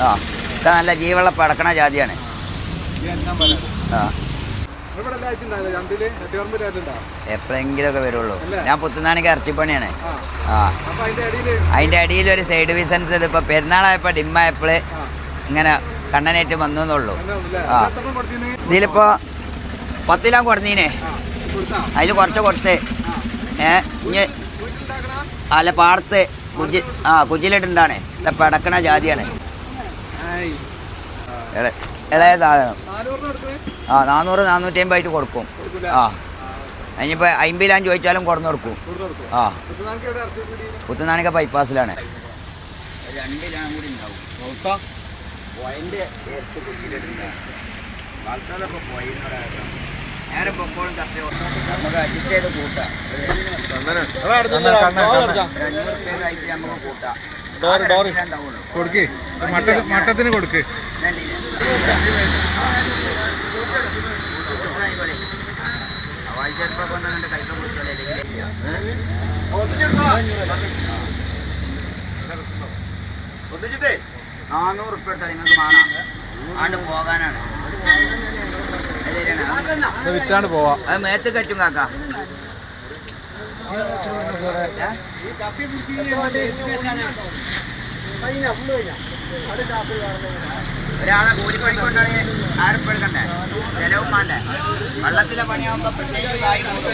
ആ ഇത് നല്ല ജീവനുള്ള പടക്കണ ജാതിയാണ്. ആ എപ്പോഴെങ്കിലുമൊക്കെ വരുള്ളൂ. ഞാൻ പുത്തുനാണിക്ക് ഇറച്ചിപ്പണിയാണ്. ആ അതിൻ്റെ അടിയിൽ ഒരു സൈഡ് ബിസിനസ് ഇതിപ്പോൾ പെരുന്നാളായപ്പോൾ ഡിമ്മായപ്പോൾ ഇങ്ങനെ കണ്ണനേറ്റ് വന്നു എന്നുള്ളൂ. ആ ഇതിലിപ്പോൾ 10 കിലോ കൊടുന്നീനെ, അതിൽ കുറച്ച് കൊടുത്ത് ഇനി അല്ല പാടത്ത് കുജിലിട്ടുണ്ടാണ്. പടക്കണ ജാതിയാണ് ഇളയ സാധനം. 400-450 ആയിട്ട് കൊടുക്കും. ആ അതിനിപ്പോൾ 50 ചോദിച്ചാലും കുറഞ്ഞു കൊടുക്കും. ആ പുത്തുനാണിക്ക ബൈപ്പാസിലാണ്. 2 കിലോ കൂടി ഉണ്ടാവും. നേരം പൊക്കോളും കത്തി നമുക്ക് അഡ്ജസ്റ്റ് ചെയ്ത് കൂട്ടാം. 500 റുപ്യക്കായിട്ട് നമുക്ക് കൂട്ടാം. കൊടുക്ക് മട്ടത്തിന് കൊടുക്ക്. ചിലപ്പോൾ കൊണ്ടുവന്നിട്ട് കൈക്ക കുടിച്ചോളെ 400 റുപ്യ എടുത്താൽ നിങ്ങൾക്ക് വേണം. ആണ്ട് പോകാനാണ്. വിറ്റാണ്ട് പോവാ. അത് മേത്ത് കറ്റും കാക്ക. ഒരാളെ കൂലിപ്പണിക്കൊണ്ടാണ് 1000 റുപ്യ എടുക്കണ്ടേ? ചിലവും വേണ്ടേ? വള്ളത്തിലെ പണിയാകുമ്പോൾ പ്രത്യേകിച്ച് കായ് കൂടും.